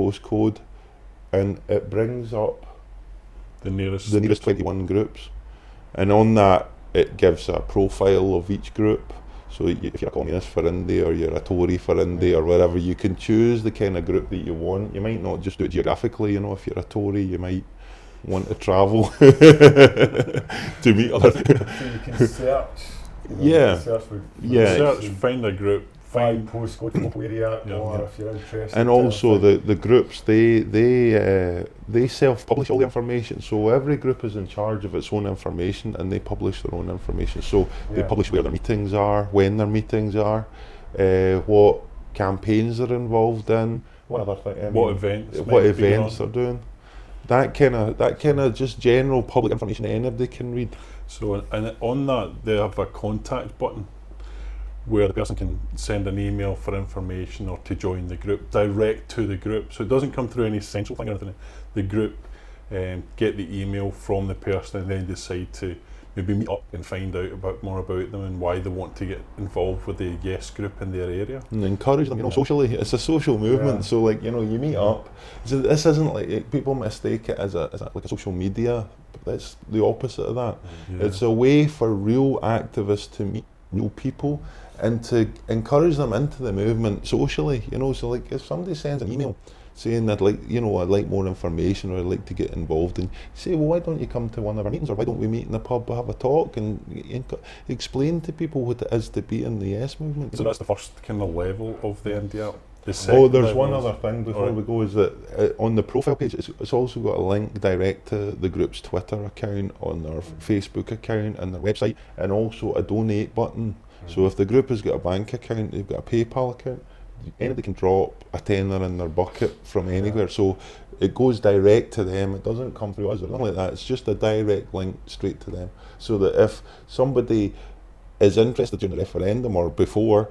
postcode, and it brings up The nearest 21 groups, and on that it gives a profile of each group. So if you're a communist for Indy, or you're a Tory for Indy, or whatever, you can choose the kind of group that you want. You might not just do it geographically, you know. If you're a Tory, you might want to travel to meet other. So you can search. search, find a group, find postcode, local area, or if you're interested. And also the groups, they self-publish all the information. So every group is in charge of its own information, and they publish their own information. So they publish where their meetings are, when their meetings are, what campaigns they're involved in, what events they're doing. That kind of just general public information anybody can read. So, and on that, they have a contact button where the person can send an email for information or to join the group, direct to the group. So it doesn't come through any central thing or anything. The group get the email from the person and then decide to maybe meet up and find out more about them and why they want to get involved with the Yes group in their area. And encourage them, you know, socially. It's a social movement, so like, you know, you meet up. So this isn't like, people mistake it as like a social media, but that's the opposite of that. Yeah. It's a way for real activists to meet real people and to encourage them into the movement socially, you know. So like, if somebody sends an email saying that, like, you know, I'd like more information, or I'd like to get involved, and say, well, why don't you come to one of our meetings, or why don't we meet in the pub, have a talk, and explain to people what it is to be in the Yes movement. So that's the first kind of level of the Indy App. There's one other thing before we go, is that on the profile page, it's also got a link direct to the group's Twitter account, on their Facebook account, and their website, and also a donate button. So if the group has got a bank account, they've got a PayPal account, anybody can drop a tenner in their bucket from anywhere. So it goes direct to them. It doesn't come through us or nothing like that. It's just a direct link straight to them. So that if somebody is interested in the referendum or before,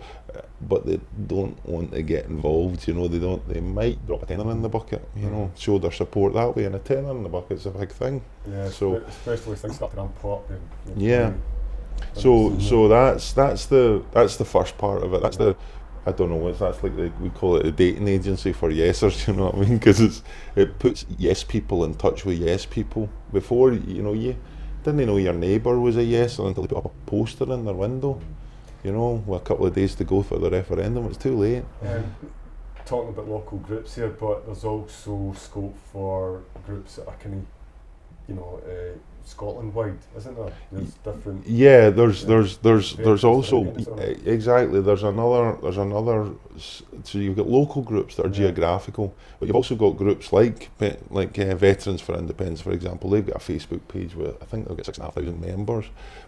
but they don't want to get involved, you know, they might drop a tenner in the bucket, you know, show their support that way, and a tenner in the bucket's a big thing. Yeah, so especially things start to ramp up. So that's the first part of it. That's the, I don't know, that's like we call it a dating agency for yesers, you know what I mean? Because it puts yes people in touch with yes people. Before, you know, you didn't know your neighbour was a yeser until they put up a poster in their window, you know, with a couple of days to go for the referendum. It's too late. Talking about local groups here, but there's also scope for groups that are kind of, you know, Scotland-wide, isn't there? There's different. Yeah, there's also exactly. There's another. So you've got local groups that are geographical, but you've also got groups like Veterans for Independence, for example. They've got a Facebook page with, I think they've got 6,500 members,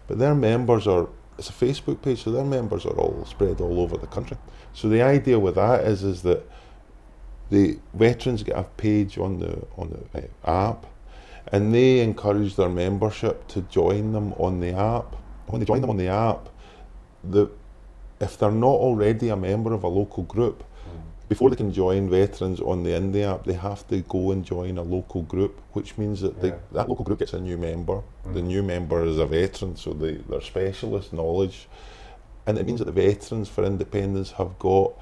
but their members are. It's a Facebook page, so their members are all spread all over the country. So the idea with that is that the veterans get a page on the app, and they encourage their membership to join them on the app. When they join them on the app, if they're not already a member of a local group, before they can join veterans on the Indy App, they have to go and join a local group, which means that that local group gets a new member. The new member is a veteran, so they're specialist knowledge, and it means that the Veterans for Independence have got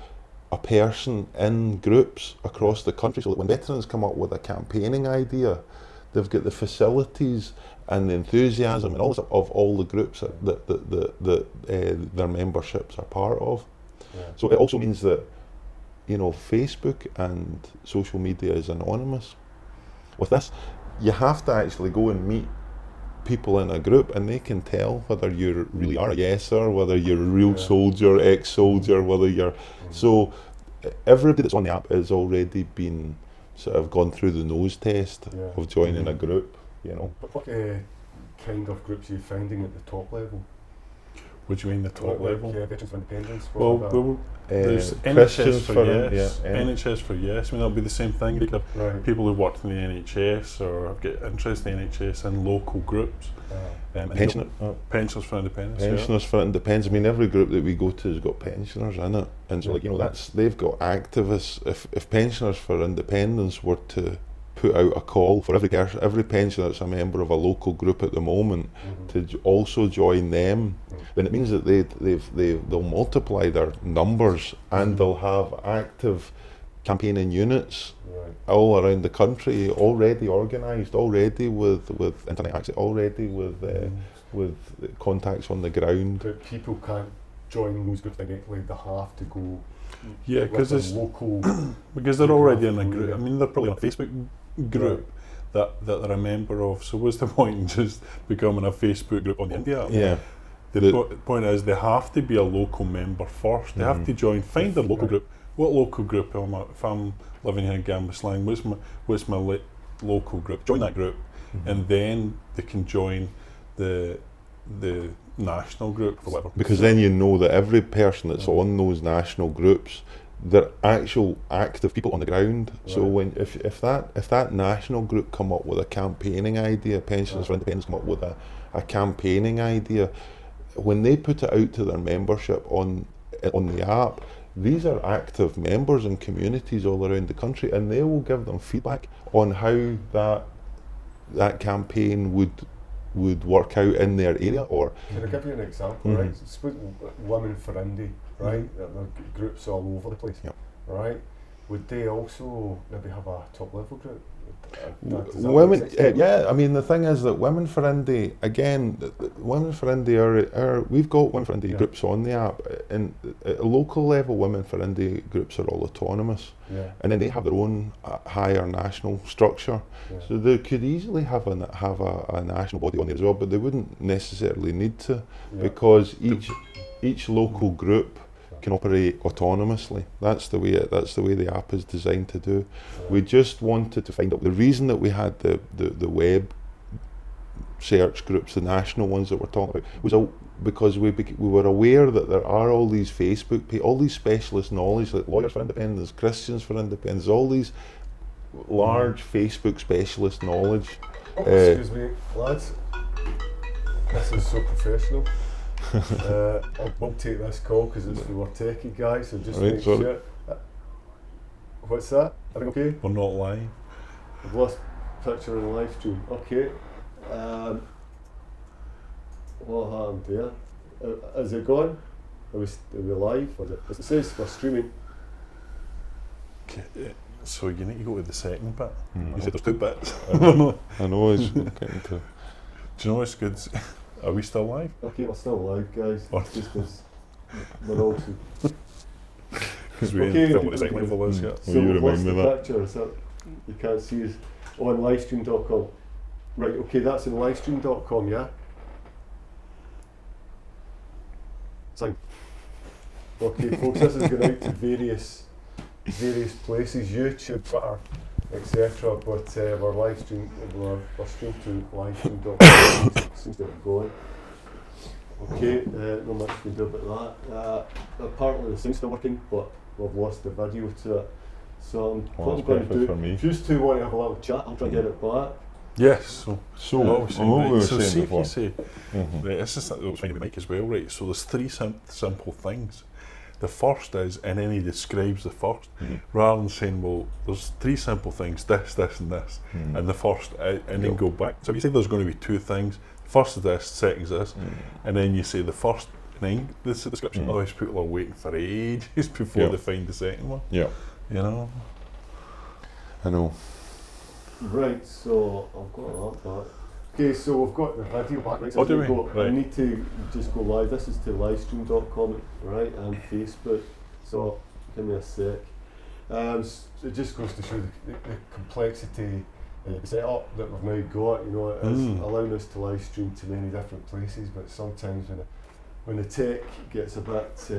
a person in groups across the country, so that when veterans come up with a campaigning idea, they've got the facilities and the enthusiasm and all of all the groups that their memberships are part of. So it also means that, you know, Facebook and social media is anonymous. With this, you have to actually go and meet people in a group, and they can tell whether you really are a yeser, whether you're a real soldier, ex-soldier, whether you're... So everybody that's on the app has already been sort of gone through the nose test of joining a group, you know. But what kind of groups are you finding at the top level? What do you mean the top level? Veterans for Independence. Well, there's NHS for yes. NHS for yes. I mean, that'll be the same thing. You could have people who worked in the NHS or have got interest in the NHS in local groups. Pensioners for Independence. Pensioners for Independence. I mean, every group that we go to has got pensioners in it, and so, like, you know, they've got activists. If Pensioners for Independence were to put out a call for every pensioner that's a member of a local group at the moment to also join them, then it means that they'll multiply their numbers, and they'll have active campaigning units Right. all around the country, already organised, already with internet access, already with contacts on the ground. But people can't join those groups directly, they have to go Yeah, because with it's a local because they're already in a geographical group. I area. mean, they're probably on a Facebook group that they're a member of. So what's the point in just becoming a Facebook group on the Indy App? Yeah. The point is they have to be a local member first. They have to join, find their local Right. group. What local group am I? If I'm living here in Gambaslang, what's my local group? Join that group, and then they can join the national group for whatever. Because then you know that every person that's on those national groups, they're actual active people on the ground. So Right. when if that national group come up with a campaigning idea, Pensioners for Independence come up with a campaigning idea, when they put it out to their membership on the app, these are active members in communities all around the country, and they will give them feedback on how that campaign would work out in their area. Or Can I give you an example, right? Suppose Women for Indy, right? There are groups all over the place, Yep. right? Would they also maybe have a top level group? Does that women, make sense? yeah. I mean, the thing is that Women for Indy, again, Women for Indy are we've got Women for Indy groups on the app, and at a local level, Women for Indy groups are all autonomous, and then they have their own higher national structure. Yeah. So they could easily have a national body on there as well, but they wouldn't necessarily need to, because each local group can operate autonomously. That's the way the app is designed to do. We just wanted to find out the reason that we had the web search groups, the national ones that we're talking about, was because we were aware that there are all these Facebook all these specialist knowledge, like Lawyers for Independence, Christians for Independence, all these large Facebook specialist knowledge. Excuse me, lads. This is so professional. We'll take this call because it's for our techie guys, so just Right, make sorry. sure. What's that? Are we okay? We're not live. I've lost picture on the live stream. Okay. What happened there? Is it gone? Are we live? It says we're streaming. So you need to go to the second bit. You said there's 2 bits. I know it's getting to. Do you know what's good? Are we still live? Okay, we're still live, guys. Oh. Just because we're all too. Because we Okay, ain't filmed the second level is yet. Will So you we've remind lost me the of that? picture, so you can't see us on livestream.com. Right, okay, that's in livestream.com, yeah? Sign. Okay, folks, this is going out to various places, YouTube, Twitter, etc. But we're streamed to livestream.com. Seems to have gone. Okay, not much we can do about that. Apparently the thing's still working, but we've lost the video to it. So what I'm going to do, for me. if you two want to have a little chat, I'll try to get it back. Yes. So what was saying, what right, we were so saying see before. if you say, right, this is what I was trying to make as well, right? So there's 3 simple things. The first is, and then he describes the first, rather than saying, well, there's 3 simple things, this, and this, and the first, and then go back. So if you say there's going to be 2 things, first is this, second is this, and then you say the first thing, this is the description, otherwise people are waiting for ages before they find the second one. Yeah, You know? I know. Right, so I've got that back. Okay, so we've got the video back. Right, so Oh, do we? I Right. need to just go live. This is to livestream.com, right, and Facebook. So give me a sec. It just goes to show the complexity, the setup that we've now got. You know, it is allowing us to live stream to many different places, but sometimes when the tech gets a bit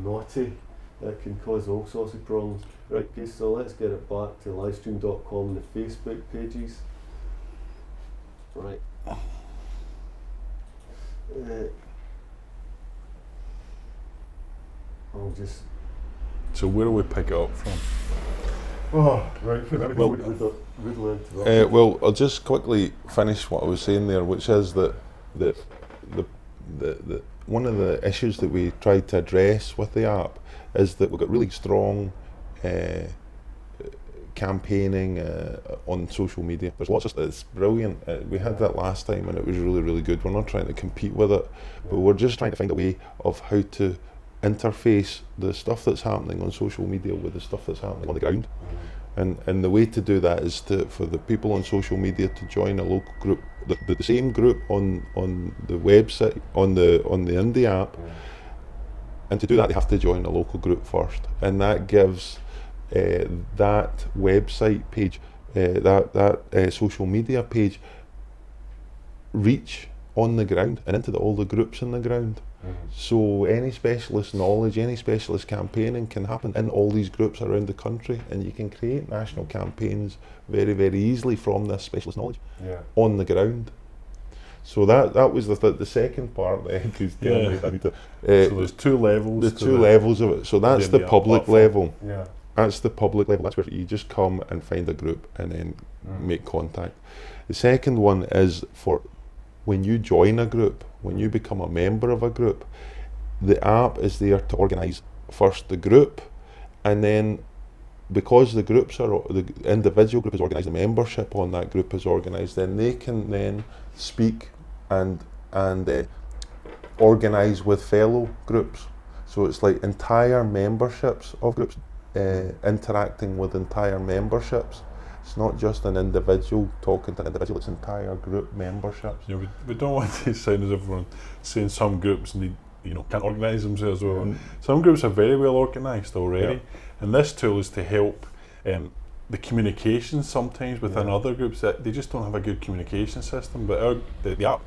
naughty, it can cause all sorts of problems. Right, okay, so let's get it back to livestream.com and the Facebook pages. Right. I'll just. So where do we pick it up from? Oh, right. Well- We'd learn to that. Well, I'll just quickly finish what I was saying there, which is that the one of the issues that we tried to address with the app is that we've got really strong campaigning on social media. There's lots of it's brilliant. We had that last time and it was really, really good. We're not trying to compete with it, but we're just trying to find a way of how to interface the stuff that's happening on social media with the stuff that's happening on the ground. And the way to do that is for the people on social media to join a local group, the same group on the website, on the Indy App. And to do that, they have to join a local group first, and that gives that website page, that social media page, reach on the ground and into all the groups on the ground. So any specialist knowledge, any specialist campaigning can happen in all these groups around the country, and you can create national campaigns very, very easily from this specialist knowledge on the ground. So that was the second part that Eddie's telling me I need to. So there's two levels. There's two levels of it. So that's the public platform. level. Yeah. That's the public level. That's where you just come and find a group and then make contact. The second one is for when you join a group, when you become a member of a group, the app is there to organise first the group, and then because the individual group is organised, the membership on that group is organised, then they can then speak and organise with fellow groups. So it's like entire memberships of groups interacting with entire memberships. It's not just an individual talking to an individual, it's entire group memberships. Yeah, we don't want to sound as everyone saying some groups need, can't organise themselves well. Some groups are very well organised already, and this tool is to help the communication sometimes within other groups that they just don't have a good communication system. But the app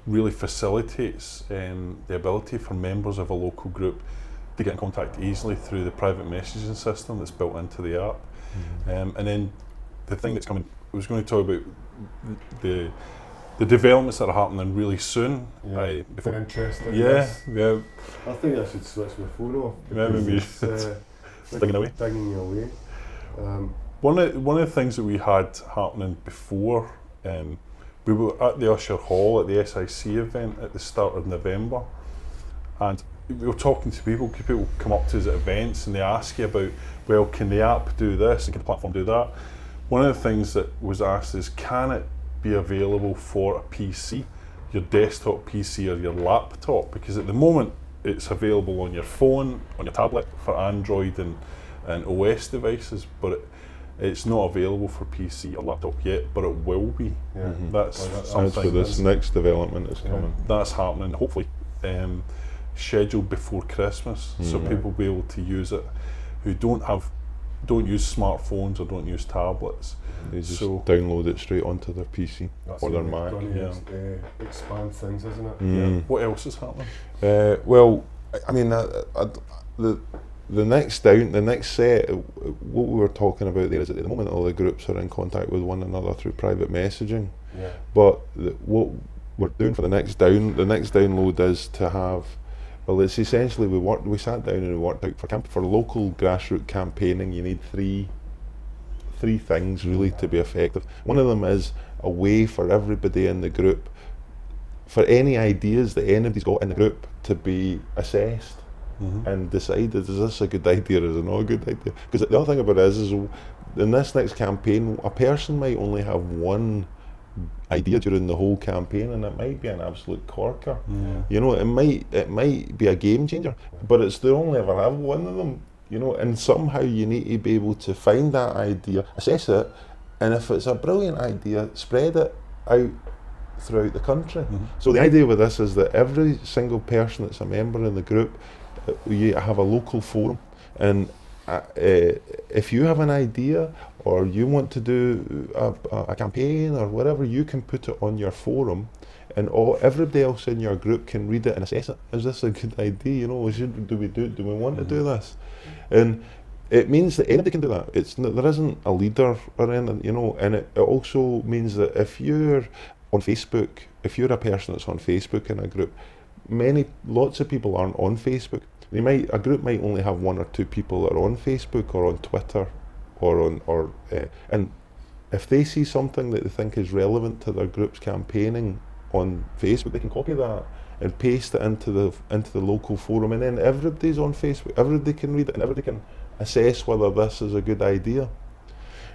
really facilitates the ability for members of a local group to get in contact easily through the private messaging system that's built into the app. And then the thing that's coming, I was going to talk about the developments that are happening really soon. Before interesting. Yeah. I think I should switch my phone off. Maybe It's dinging away. Dinging away. One of the things that we had happening before, we were at the Usher Hall at the SIC event at the start of November, and we were talking to people. People come up to us at events and they ask you about, well, can the app do this and can the platform do that? One of the things that was asked is, can it be available for a PC, your desktop PC or your laptop? Because at the moment it's available on your phone, on your tablet for Android and OS devices, but it's not available for PC or laptop yet, but it will be. That's something. That's where this next development is coming. That's happening, hopefully scheduled before Christmas, so people will be able to use it who don't use smartphones or don't use tablets. They just download it straight onto their PC or their Mac. Expand things, isn't it? What else is happening? Well, I mean, the next set, what we were talking about there is at the moment all the groups are in contact with one another through private messaging. But what we're doing for the next download is to have, well, it's essentially we sat down and we worked out for local grassroots campaigning. You need three things really to be effective. One of them is a way for everybody in the group, for any ideas that anybody's got in the group, to be assessed and decided, is this a good idea or is it not a good idea? Because the other thing about it is in this next campaign, a person might only have one idea during the whole campaign, and it might be an absolute corker. It might be a game changer, but they only ever have one of them. And somehow you need to be able to find that idea, assess it, and if it's a brilliant idea, spread it out throughout the country. So the idea with this is that every single person that's a member in the group, you have a local forum, and if you have an idea or you want to do a campaign or whatever, you can put it on your forum, and everybody else in your group can read it and assess it. Is this a good idea? Do we want to do this? And it means that anybody can do that. There isn't a leader or anything, and it also means that if you're on Facebook, if you're a person that's on Facebook in a group, lots of people aren't on Facebook. A group might only have one or two people that are on Facebook or on Twitter, and if they see something that they think is relevant to their group's campaigning on Facebook, they can copy that and paste it into the local forum, and then everybody's on Facebook. Everybody can read it and everybody can assess whether this is a good idea.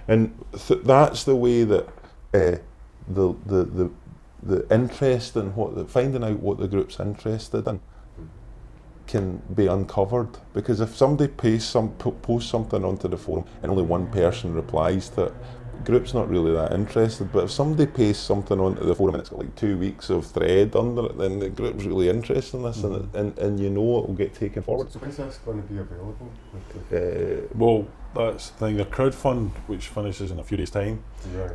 And that's the way that the interest in finding out what the group's interested in can be uncovered, because if somebody posts something onto the forum and only one person replies to it, the group's not really that interested. But if somebody pastes something onto the forum and it's got like 2 weeks of thread under it, then the group's really interested in this, and you know it will get taken forward. So when's this going to be available? Well, that's the thing. The crowdfund, which finishes in a few days' time,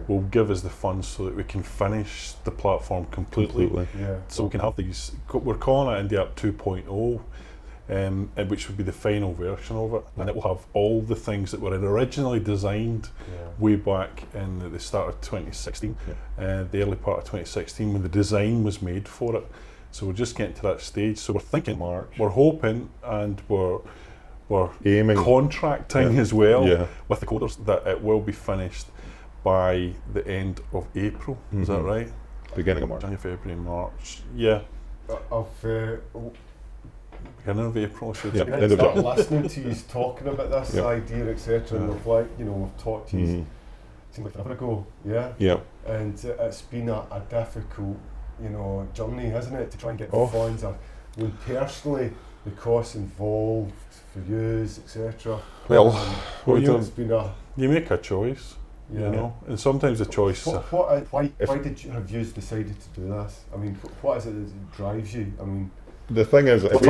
will give us the funds so that we can finish the platform completely. Yeah. So we can have these. We're calling it Indy App 2.0. Which would be the final version of it, and it will have all the things that were originally designed way back in the start of 2016, the early part of 2016, when the design was made for it. So we're just getting to that stage. So we're thinking, we're hoping, and we're Aiming, contracting as well with the coders that it will be finished by the end of April. Is that right? Beginning of March. January, February, March. Yeah. Beginning of April, I should say. I started listening to you talking about this idea, etc. And we've we've talked to you, seemed like forever ago, and it's been a difficult, journey, hasn't it, to try and get the funds. When personally, the costs involved for you, etc. Well, it's been you make a choice, and sometimes the choice. Why did you have decided to do this? I mean, what is it that drives you? I mean. The thing is, if we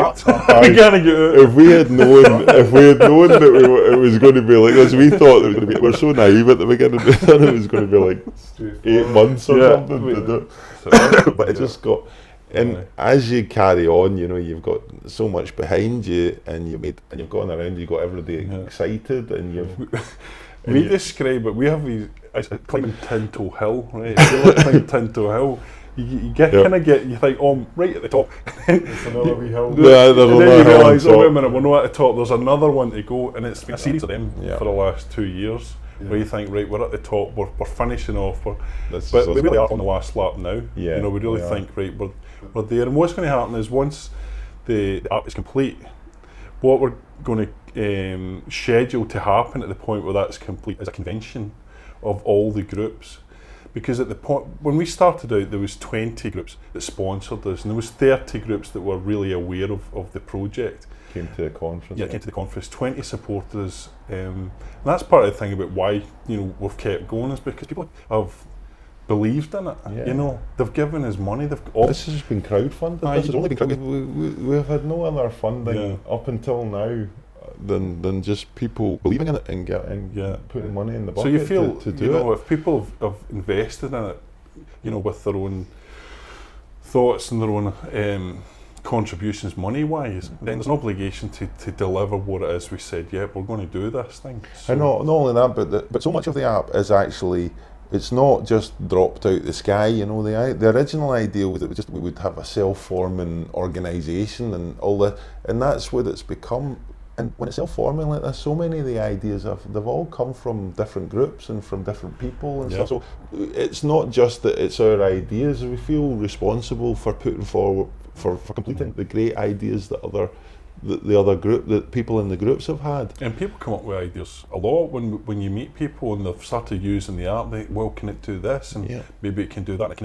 had known that it was going to be like this, we thought it was going to be. We're so naive at the beginning. We thought it was going to be like 8 months or something to do. But it just got. And as you carry on, you've got so much behind you, and you've gone around. You've got everybody excited, and we describe it. We have these climbing Tinto Hill, right? If you like climbing Tinto Hill. You think, I'm right at the top. It's another wee hill. And then you realise, wait a minute, we're not at the top, there's another one to go, and it's been a series of them for the last 2 years, where you think, right, we're at the top, we're finishing off, but we really are on the last lap now. We really think, right, we're there. And what's going to happen is, once the app is complete, what we're going to schedule to happen at the point where that's complete is a convention of all the groups. Because at the point when we started out, there was 20 groups that sponsored us, and there was 30 groups that were really aware of the project. Came to the conference. Came to the conference. 20 supported us, and that's part of the thing about why we've kept going, is because people have believed in it. They've given us money. This has been crowdfunded. This has only been crowdfunded. We've had no other funding up until now than just people believing in it and putting money in the bucket. So you feel to do it. If people have invested in it, with their own thoughts and their own contributions money-wise, then there's an obligation to deliver what it is we said. We're going to do this thing. So. And not only that, but so much of the app is actually. It's not just dropped out the sky, The original idea was that we would have a self-forming organisation and all that, and that's what it's become. And when it's self-forming like this, so many of the ideas they've all come from different groups and from different people and stuff. So it's not just that it's our ideas. We feel responsible for putting forward, for completing the great ideas that the other group, that people in the groups have had. And people come up with ideas a lot when you meet people and they've started using the app. Can it do this? And maybe it can do that.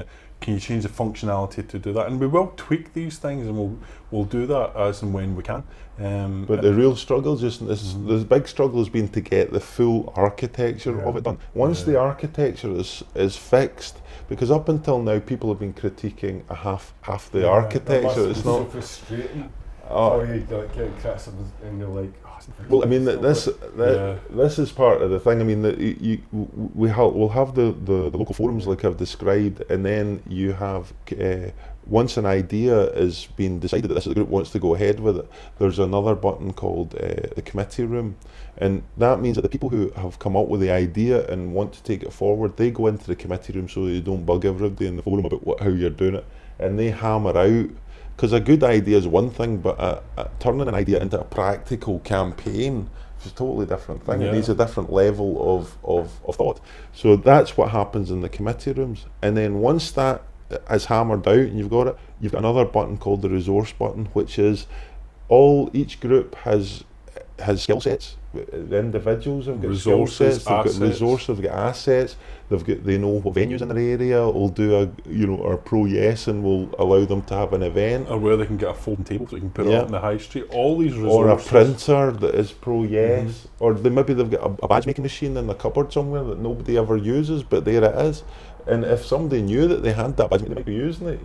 Can you change the functionality to do that? And we will tweak these things, and we'll do that as and when we can. But the real struggle, the big struggle has been to get the full architecture of it done. Once the architecture is fixed, because up until now people have been critiquing half the architecture. It's not frustrating. You getting criticism and you're like, well, I mean, this is part of the thing. I mean, we'll have the local forums like I've described, and then you have once an idea is being decided that this group wants to go ahead with it, there's another button called the committee room, and that means that the people who have come up with the idea and want to take it forward, they go into the committee room so you don't bug everybody in the forum about how you're doing it, and they hammer out. Because a good idea is one thing, but turning an idea into a practical campaign is a totally different thing. It needs a different level of thought. So that's what happens in the committee rooms. And then once that is hammered out and you've got another button called the resource button, which is each group has skill sets, the individuals have got skill Resources, sets, they've got assets. resources, they've got assets, they know what venues in their area will do or Pro Yes and will allow them to have an event. Or where they can get a folding table so they can put it Yeah. up in the high street. All these resources. Or a printer that is Pro Yes, or maybe they've got a badge making machine in the cupboard somewhere that nobody ever uses, but there it is. And if somebody knew that they had that badge, they might be using it,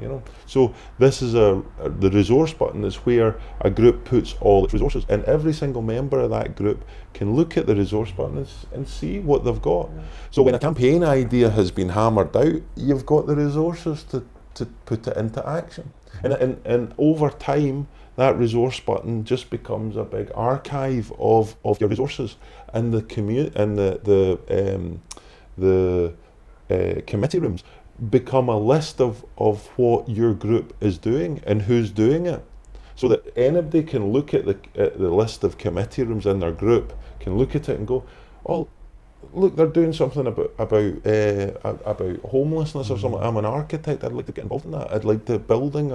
So this is the resource button is where a group puts all its resources, and every single member of that group can look at the resource button and see what they've got. So when a campaign idea has been hammered out, you've got the resources to put it into action. And over time, that resource button just becomes a big archive of your resources, and the committee rooms become a list of what your group is doing and who's doing it, so that anybody can look at the list of committee rooms in their group, can look at it and go, oh, look, they're doing something about homelessness or something. I'm an architect, I'd like to get involved in that. I'd like to building,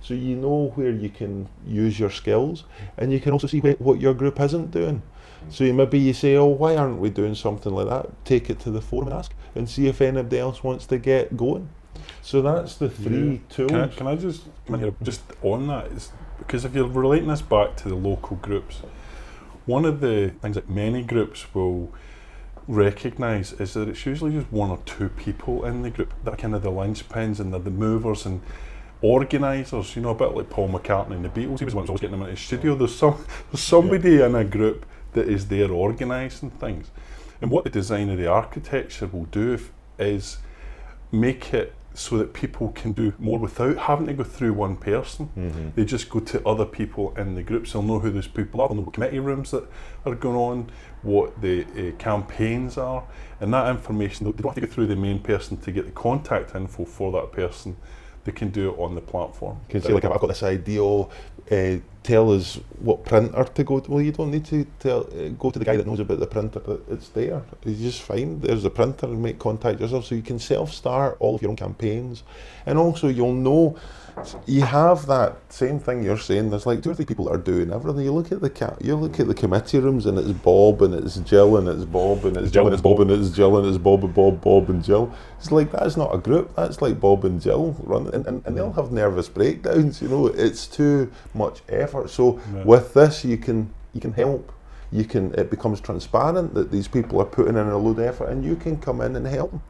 so you know where you can use your skills, and you can also see what your group isn't doing. So you say, oh, why aren't we doing something like that? Take it to the forum and ask, and see if anybody else wants to get going. So that's the three tools. Can I just come in here just on that? Because if you're relating this back to the local groups, one of the things that many groups will recognise is that it's usually just one or two people in the group that are kind of the linchpins and they're the movers and organisers, a bit like Paul McCartney and the Beatles. He was the one who's always getting them into the studio. There's somebody in a group that is there organising things. And what the design of the architecture will do is make it so that people can do more without having to go through one person. They just go to other people in the groups. They'll know who those people are, they'll know what committee rooms that are going on, what the campaigns are, and that information, they don't have to go through the main person to get the contact info for that person. They can do it on the platform. You can say, like, I've got this idea, tell us what printer to go to. Well, you don't need to go to the guy that knows about the printer. It's there. You just find there's a printer and make contact yourself, so you can self-start all of your own campaigns. And also you'll know, you have that same thing you're saying, there's like 2 or 3 people that are doing everything. You look at the committee rooms, and it's Bob and it's Jill and it's Bob and it's Jill and it's Bob and it's Jill and it's Bob and Bob and Jill. It's like, that's not a group, that's like Bob and Jill running, and they'll have nervous breakdowns, it's too much effort. So with this you can help. It becomes transparent that these people are putting in a load of effort, and you can come in and help them.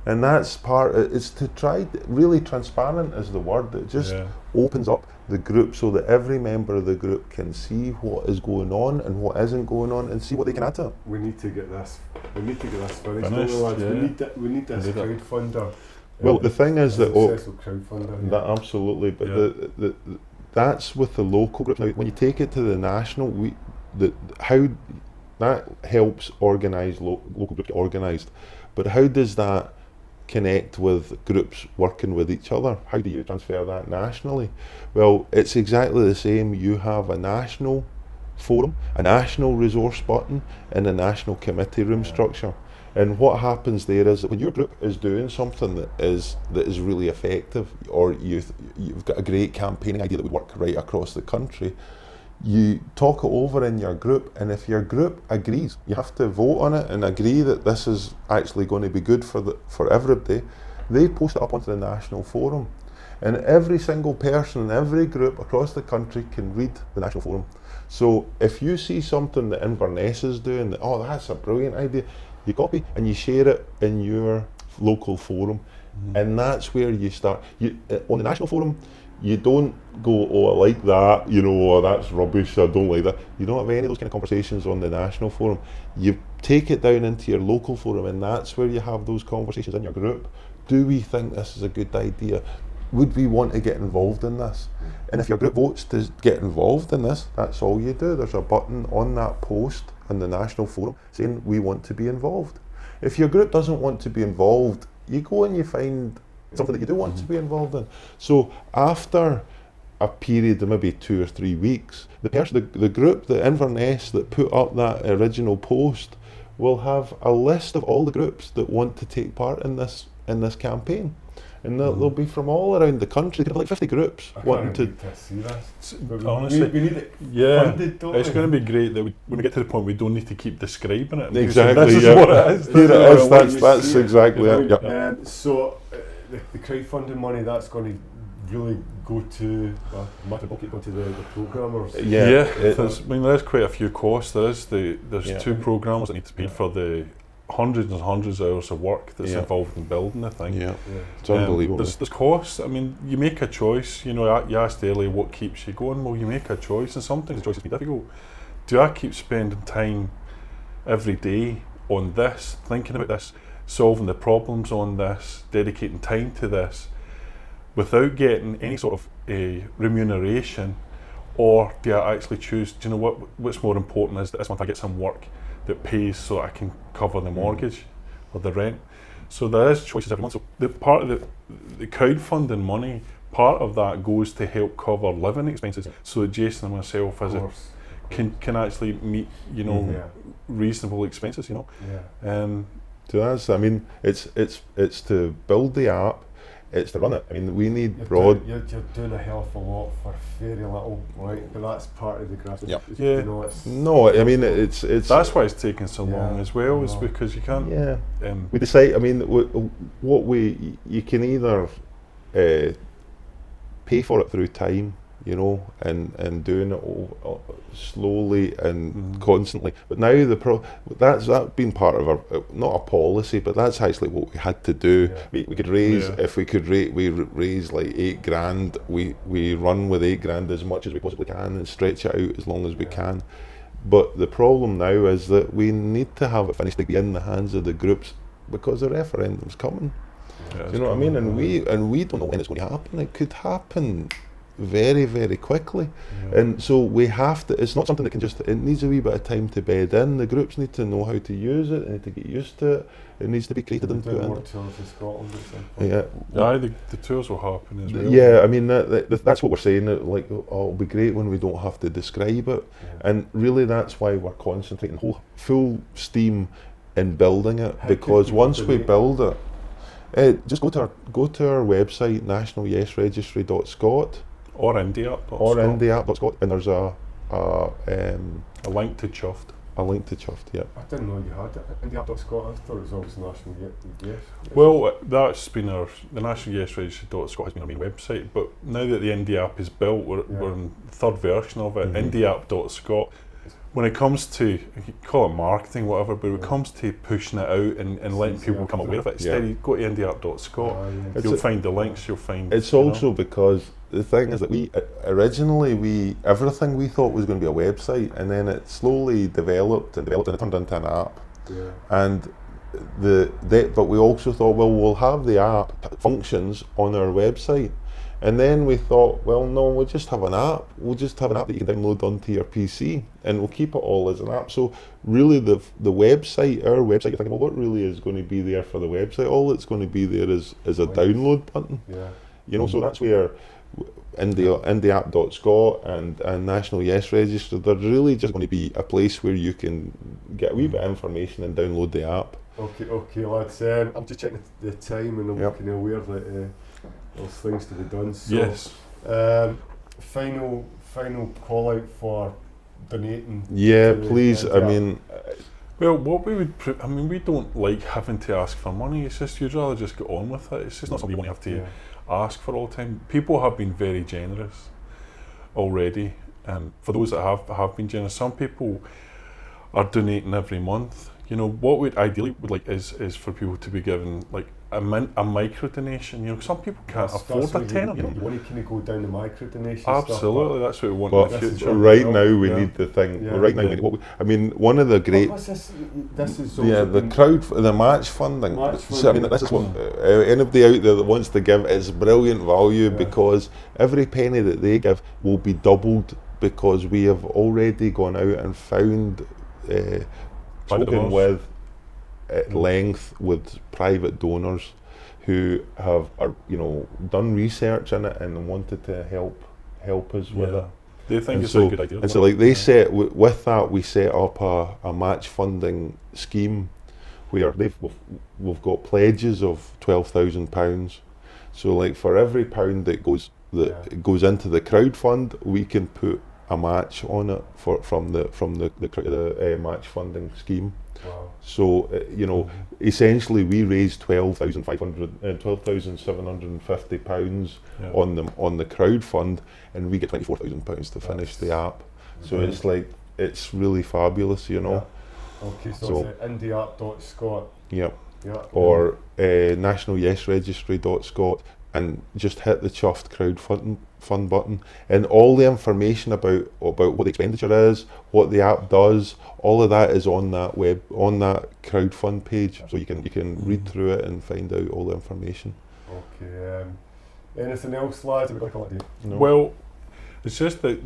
And that's it's to try, really transparent is the word. It just opens up the group so that every member of the group can see what is going on and what isn't going on, and see what they can add to it. We need to get this finished, lads. We need this crowdfunder. Well, the thing is that crowdfunder, that absolutely, but that's with the local groups. Now, when you take it to the national, how that helps organise local groups get organised. But how does that connect with groups working with each other? How do you transfer that nationally? Well, it's exactly the same. You have a national forum, a national resource button, and a national committee room structure. And what happens there is that when your group is doing something that is really effective, or you've got a great campaigning idea that would work right across the country, you talk it over in your group, and if your group agrees, you have to vote on it and agree that this is actually going to be good for everybody. They post it up onto the national forum, and every single person in every group across the country can read the national forum. So if you see something that Inverness is doing, oh, that's a brilliant idea, you copy and you share it in your local forum, and that's where you start. On the national forum, you don't go, oh, I like that, oh, that's rubbish, I don't like that. You don't have any of those kind of conversations on the national forum. You take it down into your local forum, and that's where you have those conversations in your group. Do we think this is a good idea? Would we want to get involved in this? And if your group votes to get involved in this, that's all you do. There's a button on that post in the national forum saying we want to be involved. If your group doesn't want to be involved, you go and you find something that you do want to be involved in. So after a period of maybe 2 or 3 weeks, the group, the Inverness that put up that original post, will have a list of all the groups that want to take part in this in this campaign. And they'll be from all around the country. There could be like 50 groups wanting to see this. Honestly, we need it funded, don't it's we? going to be great that when we get to the point we don't need to keep describing it. Exactly, This is yeah. what it is. Here it is. That's see it, exactly it. Yep. So the crowdfunding money, that's going to really go to go to the programmers. Yeah, there's quite a few costs. There's 2 programmers that need to pay for the hundreds and hundreds of hours of work that's involved in building the thing. It's unbelievable. There's costs. I mean, you make a choice. You know, you asked earlier what keeps you going. Well, you make a choice, and sometimes the choices be difficult. Do I keep spending time every day on this, thinking about this, solving the problems on this, dedicating time to this, without getting any sort of remuneration, or do I actually choose? Do you know what's more important is that this month I get some work that pays so that I can cover the mortgage or the rent. So there is choices every month. So the part of the crowdfunding money, part of that goes to help cover living expenses, so that Jason and myself can actually meet reasonable expenses. So that's, I mean, it's to build the app. It's to run it. I mean, we need you're doing a hell of a lot for very little, right? But that's part of the graph. Yep. Yeah. No, I mean it's. That's why it's taking so long as well. Is because you can't. Yeah. We decide. I mean, you can either pay for it through time, and doing it slowly and constantly. But now that's been part of our not a policy, but that's actually what we had to do. We could raise if we could we raise like $8,000. We run with $8,000 as much as we possibly can and stretch it out as long as we can. But the problem now is that we need to have it finished to be in the hands of the groups because the referendum's coming. Do you know what I mean? And we don't know when it's going to happen. It could happen very, very quickly, and so we have to. It's not something that can just. It needs a wee bit of time to bed in. The groups need to know how to use it. They need to get used to it. It needs to be created and put in. More tours in Scotland. The tours will happen as well. Yeah, I mean that's what we're saying. Like, it'll be great when we don't have to describe it, and really that's why we're concentrating full steam in building it. Because once we build it, just go to our website, nationalyesregistry.scot. Or Indy App. Indy App.scot, and there's a link to Chuffed. A link to Chuffed, yeah. I didn't know you had it. Indy App.scot. I thought it was always National Yes. Well, that's been the National Yes Registry.scot has been our main website, but now that the Indy App is built, we're in the third version of it. Indy App.scot. When it comes to, you call it marketing, whatever, but when it comes to pushing it out and letting people become aware of it, instead you go to indyapp.scot, you'll find the links, you'll find... It's also because the thing is that originally everything we thought was going to be a website, and then it slowly developed and it turned into an app. Yeah. And but we also thought, well, we'll have the app functions on our website. And then we thought, well, no, we'll just have an app. We'll just have an app that you can download onto your PC, and we'll keep it all as an app. So really the website, our website, you're thinking, well, what really is going to be there for the website? All that's going to be there is a download button. Yeah. So that's where indyapp.scot and National Yes Registry, they're really just going to be a place where you can get a wee bit of information and download the app. Okay, lads. I'm just checking the time, and I'm kind of aware that there's things to be done. So, yes. Final call out for donating. Yeah, please. I mean, well, what we would, we don't like having to ask for money. It's just you'd rather just get on with it. It's just not something you want to have to ask for all the time. People have been very generous already, and for those that have been generous, some people are donating every month. What we ideally would like is for people to be given like a micro donation. Some people can't afford a tenner. You want to kind of go down the micro donation. Absolutely, that's what we want in the future. Right now we need the thing. Yeah. Right now, one of the great. What's this? This is the match funding. So, this is what anybody out there that wants to give is brilliant value because every penny that they give will be doubled because we have already gone out and found. Spoken with at length with private donors who have done research in it and wanted to help us with it. They think it's a good idea. And so like they set with that we set up a match funding scheme where we've got pledges of £12,000. So like for every pound that goes into the crowd fund, we can put a match on it from the match funding scheme. Wow. So essentially we raised £12,750 on the crowd fund, and we get £24,000 to finish the app. So it's really fabulous, Yeah. Okay, so it's indyapp.scot. Yep. Yeah. Or National Yes Registry.scot, and just hit the chuffed crowdfund button, and all the information about what the expenditure is, what the app does, all of that is on that crowdfund page. So you can read through it and find out all the information. Okay. Anything else, lads? We've got to call it a day. No. Well, it's just that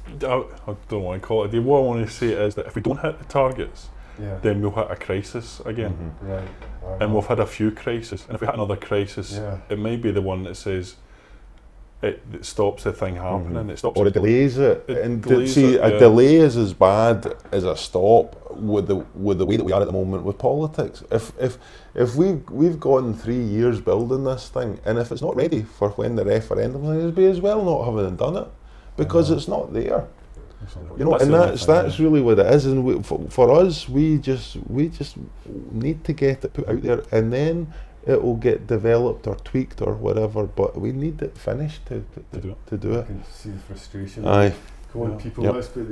I don't want to call it a day. What I want to say is that if we don't hit the targets, then we'll hit a crisis again. Mm-hmm. Right. And we've had a few crises, and if we hit another crisis, it may be the one that says it stops the thing happening. Mm-hmm. It stops, or it delays it. A delay is as bad as a stop with the way that we are at the moment with politics. If we've gone 3 years building this thing, and if it's not ready for when the referendum is, we as well not having done it, because it's not there. And that's really what it is. And for us, we just need to get it put out there, and then it will get developed or tweaked or whatever. But we need it finished to do it. I can see the frustration. Aye. Come on, people. Yep. Let's put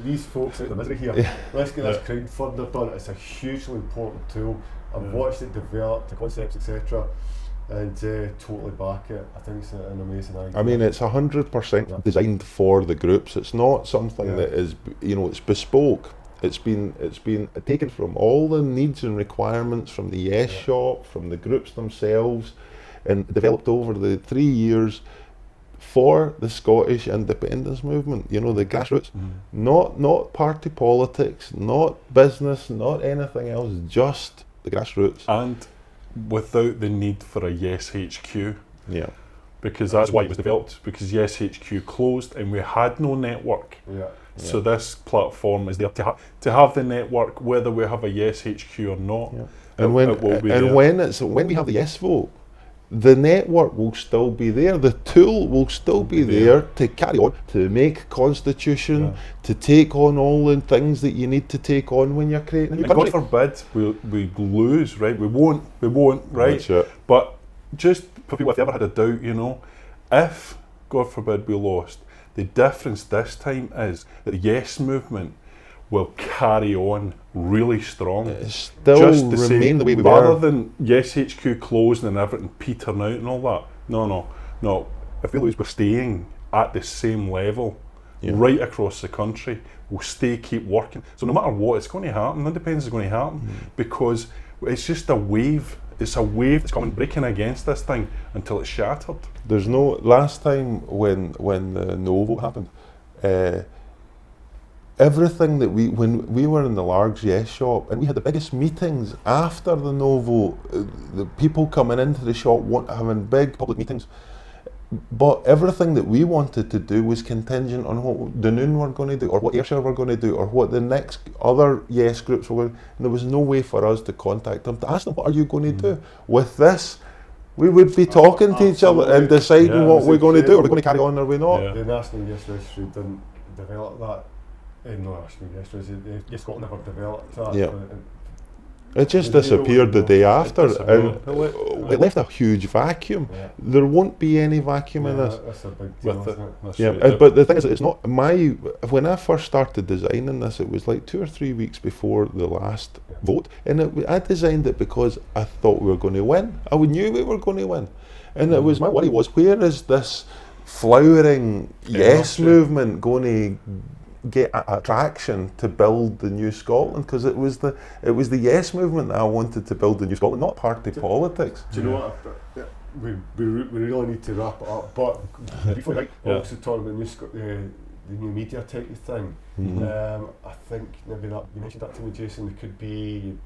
these folks out of the misery here. Let's get this crowdfunder done. It's a hugely important tool. I've watched it develop, the concepts, etc. And totally back it. I think it's an amazing idea. I mean, it's 100% designed for the groups. It's not something that is, it's bespoke. It's been taken from all the needs and requirements from the Yes Shop, from the groups themselves, and developed over the 3 years for the Scottish independence movement. The grassroots, not party politics, not business, not anything else, just the grassroots. And without the need for a Yes HQ. Yeah. Because that's why it was developed, because Yes HQ closed and we had no network. Yeah. So this platform is there to have the network, whether we have a Yes HQ or not. Yeah. And when we have the yes vote, the network will still be there. The tool will still be there to carry on, to make constitution, to take on all the things that you need to take on when you're creating a new country. God forbid we lose, right? We won't, right? That's it. But just for people if they ever had a doubt, if God forbid we lost, the difference this time is that the Yes movement will carry on really strong. Still just the remain same, the way we rather were. than Yes HQ closing and everything petering out and all that. No. If we lose, we're staying at the same level right across the country. We'll keep working. So no matter what, it's going to happen. Independence is going to happen because it's just a wave. It's a wave that's coming breaking against this thing until it's shattered. There's no last time when the no vote happened. Everything that when we were in the large Yes Shop and we had the biggest meetings after the no vote, the people coming into the shop having big public meetings, but everything that we wanted to do was contingent on what Dunoon were going to do, or what Ayrshire were going to do, or what the next other Yes groups were going to do. And there was no way for us to contact them to ask them, what are you going to do? With this, we would be talking to each other and deciding what we're going to do. Are we going to carry on or are we not? The National Yes Registry didn't develop that. No, National Yes Registry, Yes Scotland never developed that. Yeah. It just disappeared the day after, and it left a huge vacuum. Yeah. There won't be any vacuum in this. That's a big deal, isn't Yeah, but the thing is, it's not when I first started designing this, it was like 2 or 3 weeks before the last vote, and I designed it because I thought we were going to win. I knew we were going to win, and it was my worry was, where is this flowering Yes movement going to get attraction to build the new Scotland? Because it was the Yes movement that I wanted to build the new Scotland, not party politics. Do you know what? We really need to wrap it up. But before also talking about the new media tech thing, I think maybe that you mentioned that to me, Jason. There could be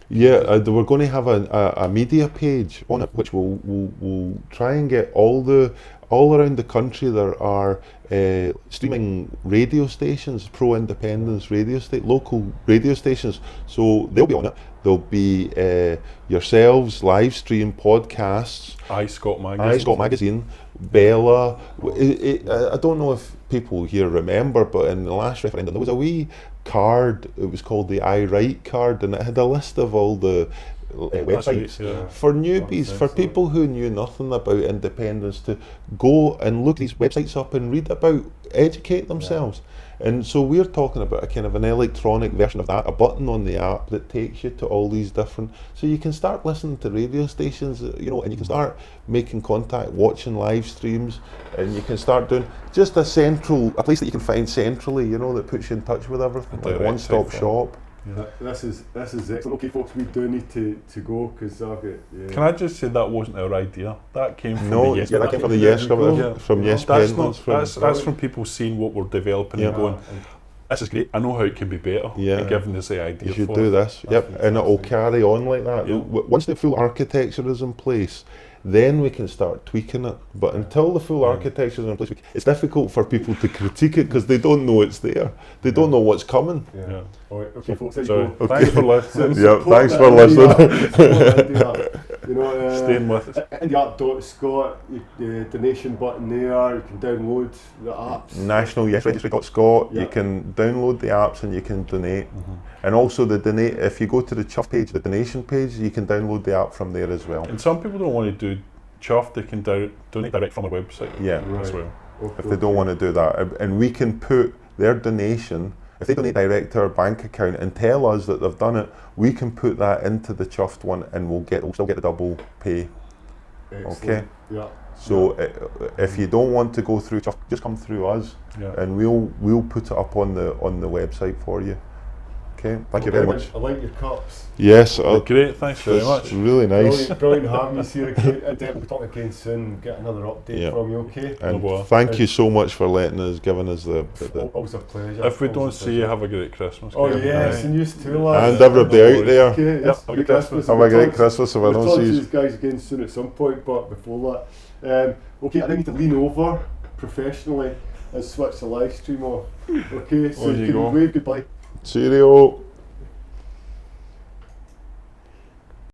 Yeah, we're going to have a media page on it, which will try and get all around the country. There are streaming radio stations, pro-independence local radio stations. So they'll be on it. There'll be yourselves, live stream podcasts. iScott Magazine, Bella. I don't know if people here remember, but in the last referendum there was a wee card. It was called the I Write card, and it had a list of all the websites for newbies, for people who knew nothing about independence, to go and look these websites up and read about, educate themselves. And so we're talking about a kind of an electronic version of that, a button on the app that takes you to all these different, so you can start listening to radio stations, and you can start making contact, watching live streams, and you can start doing just a place that you can find centrally, that puts you in touch with everything, like a one-stop shop. Yeah. This is excellent. Okay, folks, we do need to go because I've got. Can I just say that wasn't our idea? That came from the Yes. that came from the Yes from Yes Pendants. That's from people seeing what we're developing and going, this is great. I know how it can be better. And giving us the idea. You should do this. And it will carry on like that. Once the full architecture is in place, then we can start tweaking it. But until the full architecture is in place, it's difficult for people to critique it because they don't know it's there. They don't know what's coming. All right, okay, folks. Thanks for listening. Thanks for listening. Staying with us. IndyApp.Scott, the donation button there. You can download the apps. National Yes Registry.Scott. You can download the apps and you can donate. And also if you go to the Chuff page, the donation page, you can download the app from there as well. And some people don't want to do Chuff, they can donate direct from our website as well. If they don't want to do that. And we can put their donation, if they donate direct to our bank account and tell us that they've done it, we can put that into the Chuffed one and we'll still get the double pay. Excellent. Okay? So if you don't want to go through Chuff, just come through us and we'll put it up on the website for you. Okay, thank you very much. I like your cups. Yes. Great, thanks very much. Really nice. Brilliant having you here again. We'll talk again soon, get another update from you, okay? And thank you so much for giving us the always a pleasure. If we don't see you, have a great Christmas. Oh yes, and you too, lads. And everybody out there. Okay, have a good Christmas. Have a great Christmas if I don't see you. We'll talk to these guys again soon at some point, but before that, okay, I need to lean over professionally and switch the live stream off. Okay, so you can wave goodbye. Cheerio.